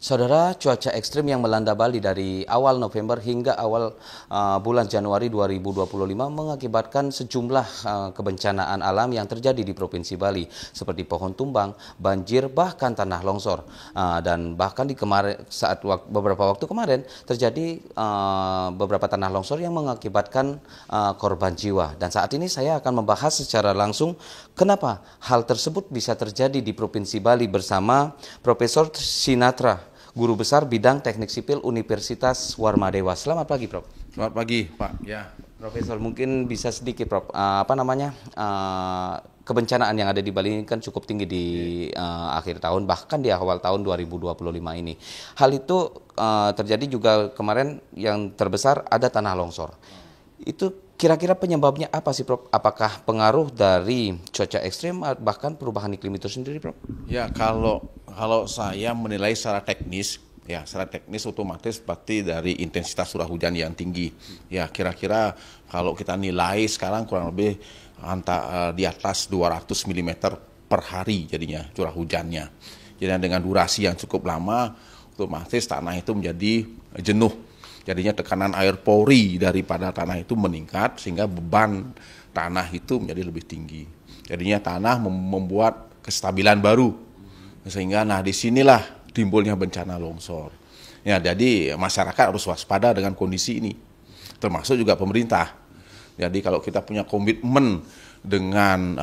Saudara, cuaca ekstrim yang melanda Bali dari awal November hingga awal bulan Januari 2025 mengakibatkan sejumlah kebencanaan alam yang terjadi di Provinsi Bali, seperti pohon tumbang, banjir, bahkan tanah longsor. Dan bahkan beberapa waktu kemarin terjadi beberapa tanah longsor yang mengakibatkan korban jiwa. Dan saat ini saya akan membahas secara langsung kenapa hal tersebut bisa terjadi di Provinsi Bali bersama Profesor Sinatra, Guru Besar Bidang Teknik Sipil Universitas Warmadewa. Selamat pagi, Prof. Selamat pagi, Pak. Ya, Profesor, mungkin bisa sedikit, Prof. Kebencanaan yang ada di Bali ini kan cukup tinggi di akhir tahun, bahkan di awal tahun 2025 ini. Hal itu terjadi juga kemarin yang terbesar ada tanah longsor. Itu kira-kira penyebabnya apa sih, Prof? Apakah pengaruh dari cuaca ekstrim, bahkan perubahan iklim itu sendiri, Prof? ya kalau saya menilai secara teknis otomatis pasti dari intensitas curah hujan yang tinggi. Ya, kira-kira kalau kita nilai sekarang kurang lebih di atas 200 mm per hari jadinya curah hujannya. Jadi dengan durasi yang cukup lama, otomatis tanah itu menjadi jenuh. Jadinya tekanan air pori daripada tanah itu meningkat sehingga beban tanah itu menjadi lebih tinggi. Jadinya tanah membuat kestabilan baru. Sehingga disinilah timbulnya bencana longsor. Ya, jadi masyarakat harus waspada dengan kondisi ini. Termasuk juga pemerintah. Jadi kalau kita punya komitmen dengan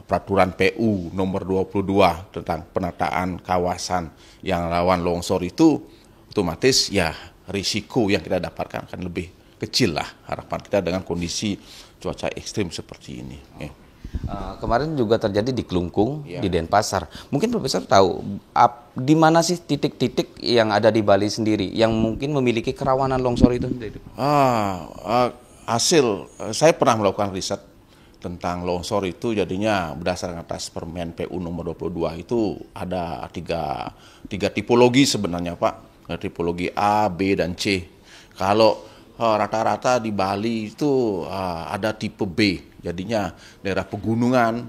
peraturan PU nomor 22 tentang penataan kawasan yang rawan longsor itu, otomatis ya risiko yang kita dapatkan akan lebih kecil lah, harapan kita dengan kondisi cuaca ekstrim seperti ini. Ya. Kemarin juga terjadi di Klungkung, Ya. di Denpasar. Mungkin Profesor tahu di mana sih titik-titik yang ada di Bali sendiri yang mungkin memiliki kerawanan longsor itu sendiri? Saya pernah melakukan riset tentang longsor itu, jadinya berdasarkan atas Permen PU nomor 22 itu ada tiga tipologi sebenarnya, Pak. Tipologi A, B, dan C. Kalau rata-rata di Bali itu ada tipe B, jadinya daerah pegunungan,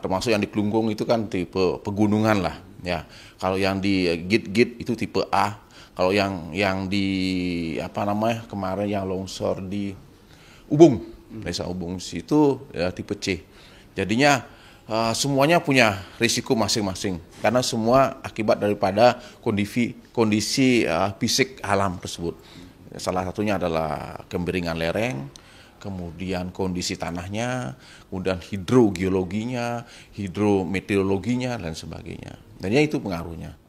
termasuk yang di Klungkung itu kan tipe pegunungan lah. Ya, kalau yang di Git-Git itu tipe A. Kalau yang di kemarin yang longsor di Ubung, desa Ubung itu ya, tipe C. Jadinya semuanya punya risiko masing-masing karena semua akibat daripada kondisi fisik alam tersebut. Salah satunya adalah kemiringan lereng, kemudian kondisi tanahnya, kemudian hidrogeologinya, hidrometeorologinya, dan sebagainya. Dan ya itu pengaruhnya.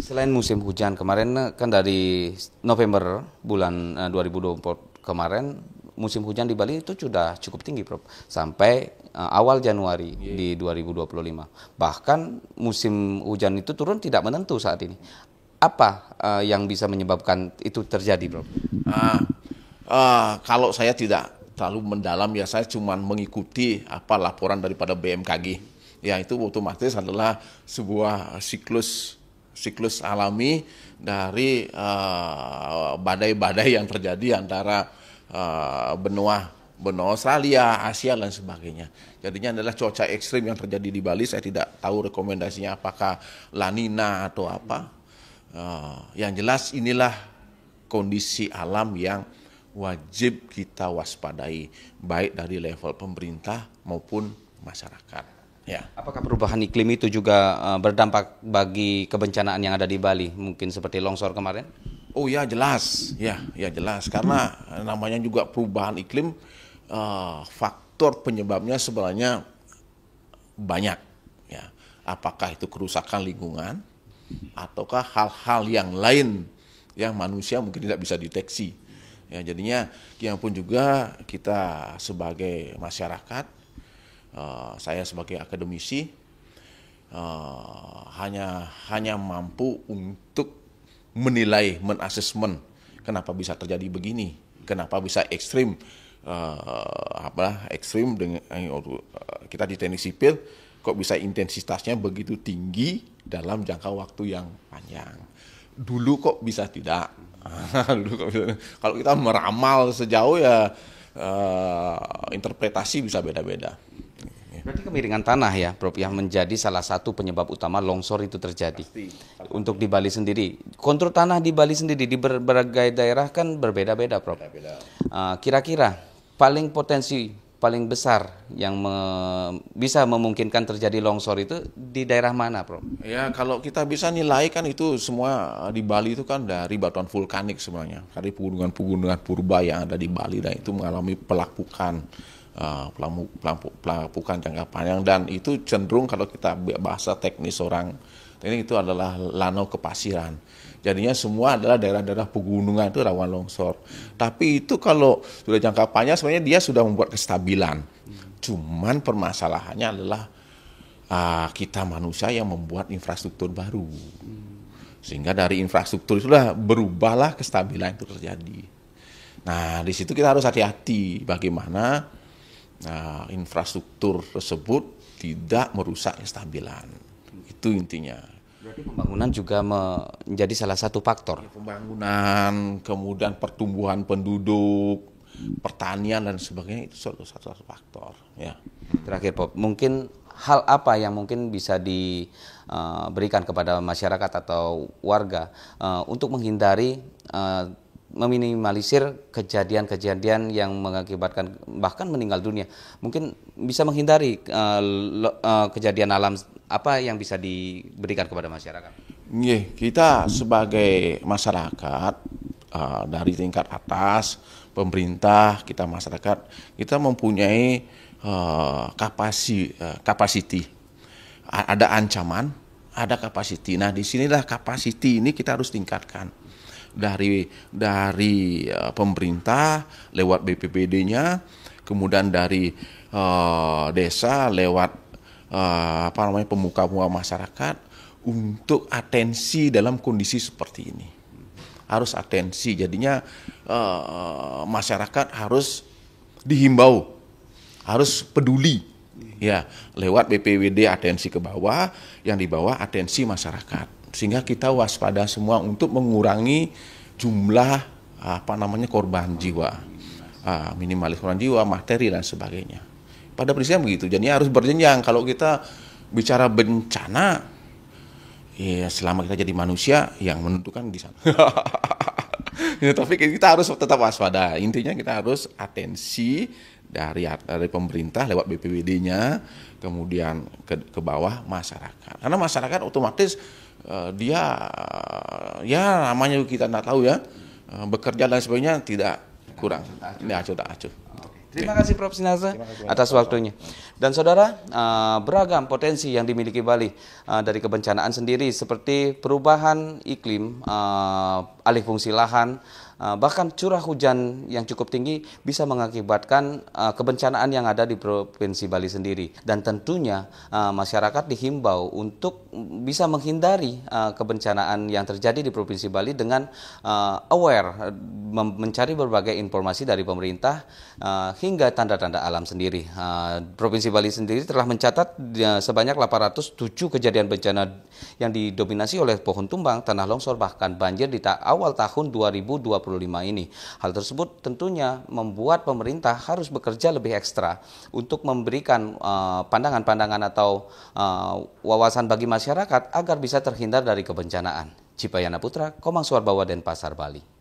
Selain musim hujan kemarin kan dari November bulan 2024 kemarin musim hujan di Bali itu sudah cukup tinggi, Prof. Sampai awal Januari di 2025. Bahkan musim hujan itu turun tidak menentu saat ini. Apa yang bisa menyebabkan itu terjadi, Prof? Kalau saya tidak terlalu mendalam, ya saya cuma mengikuti laporan daripada BMKG. Ya, itu otomatis adalah sebuah siklus alami dari badai-badai yang terjadi antara benua Australia, Asia, dan sebagainya. Jadinya adalah cuaca ekstrim yang terjadi di Bali. Saya tidak tahu rekomendasinya apakah La Nina atau apa. Yang jelas inilah kondisi alam yang wajib kita waspadai, baik dari level pemerintah maupun masyarakat. Ya. Apakah perubahan iklim itu juga berdampak bagi kebencanaan yang ada di Bali, mungkin seperti longsor kemarin? Oh ya, jelas, ya jelas, karena namanya juga perubahan iklim, faktor penyebabnya sebenarnya banyak. Ya, apakah itu kerusakan lingkungan, ataukah hal-hal yang lain yang manusia mungkin tidak bisa deteksi. Ya, jadinya yang pun juga kita sebagai masyarakat, saya sebagai akademisi hanya mampu untuk menilai, menasesmen kenapa bisa terjadi begini, kenapa bisa ekstrim, ekstrim dengan kita di teknik sipil kok bisa intensitasnya begitu tinggi dalam jangka waktu yang panjang. Dulu kok bisa tidak. Kalau kita meramal sejauh ya interpretasi bisa beda-beda. Berarti kemiringan tanah ya, Prof, yang menjadi salah satu penyebab utama longsor itu terjadi. Untuk di Bali sendiri, kontur tanah di Bali sendiri di berbagai daerah kan berbeda-beda, Prof. Kira-kira paling paling besar yang bisa memungkinkan terjadi longsor itu di daerah mana, Prof? Ya, kalau kita bisa nilai kan itu semua di Bali itu kan dari batuan vulkanik semuanya. Dari pegunungan-pegunungan purba yang ada di Bali dan itu mengalami pelapukan jangka panjang, dan itu cenderung kalau kita bahasa teknis orang ini itu adalah lanau kepasiran. Jadinya semua adalah daerah-daerah pegunungan itu rawan longsor. Tapi itu kalau sudah jangka panjang sebenarnya dia sudah membuat kestabilan. Cuman permasalahannya adalah kita manusia yang membuat infrastruktur baru. Sehingga dari infrastruktur itulah berubahlah kestabilan itu terjadi. Nah, di situ kita harus hati-hati bagaimana infrastruktur tersebut tidak merusak kestabilan. Itu intinya. Berarti pembangunan juga menjadi salah satu faktor. Pembangunan, kemudian pertumbuhan penduduk, pertanian dan sebagainya itu satu faktor. Ya. Terakhir, Prof, mungkin hal apa yang mungkin bisa diberikan kepada masyarakat atau warga untuk menghindari meminimalisir kejadian-kejadian yang mengakibatkan bahkan meninggal dunia. Mungkin bisa menghindari kejadian alam, apa yang bisa diberikan kepada masyarakat? Kita sebagai masyarakat dari tingkat atas, pemerintah, kita masyarakat, kita mempunyai capacity. Ada ancaman, ada capacity. Nah, disinilah capacity ini kita harus tingkatkan. Dari pemerintah lewat BPBD-nya, kemudian dari desa lewat pemuka-pemuka masyarakat untuk atensi dalam kondisi seperti ini. Harus atensi, jadinya masyarakat harus dihimbau, harus peduli. Ya, lewat BPBD atensi ke bawah, yang di bawah atensi masyarakat. Sehingga kita waspada semua untuk mengurangi jumlah korban jiwa, minimalis korban jiwa, materi dan sebagainya. Pada prinsipnya begitu. Jadi harus berjenjang. Kalau kita bicara bencana, ya selama kita jadi manusia yang menentukan di sana. Ya, tapi kita harus tetap waspada. Intinya kita harus atensi dari pemerintah lewat BPBD-nya, kemudian ke bawah masyarakat. Karena masyarakat otomatis dia ya namanya kita tidak tahu ya, bekerja dan sebagainya tidak kurang. Ini acuh tak acuh. Terima kasih Prof. Sinarsa atas waktunya. Dan saudara, beragam potensi yang dimiliki Bali dari kebencanaan sendiri seperti perubahan iklim, alih fungsi lahan, bahkan curah hujan yang cukup tinggi bisa mengakibatkan kebencanaan yang ada di Provinsi Bali sendiri. Dan tentunya masyarakat dihimbau untuk bisa menghindari kebencanaan yang terjadi di Provinsi Bali dengan aware, mencari berbagai informasi dari pemerintah hingga tanda-tanda alam sendiri. Provinsi Bali sendiri telah mencatat sebanyak 807 kejadian bencana yang didominasi oleh pohon tumbang, tanah longsor, bahkan banjir di awal tahun 2025 ini. Hal tersebut tentunya membuat pemerintah harus bekerja lebih ekstra untuk memberikan pandangan-pandangan atau wawasan bagi masyarakat agar bisa terhindar dari kebencanaan. Cipayana Putra, Komang Suarbawa, Denpasar, Bali.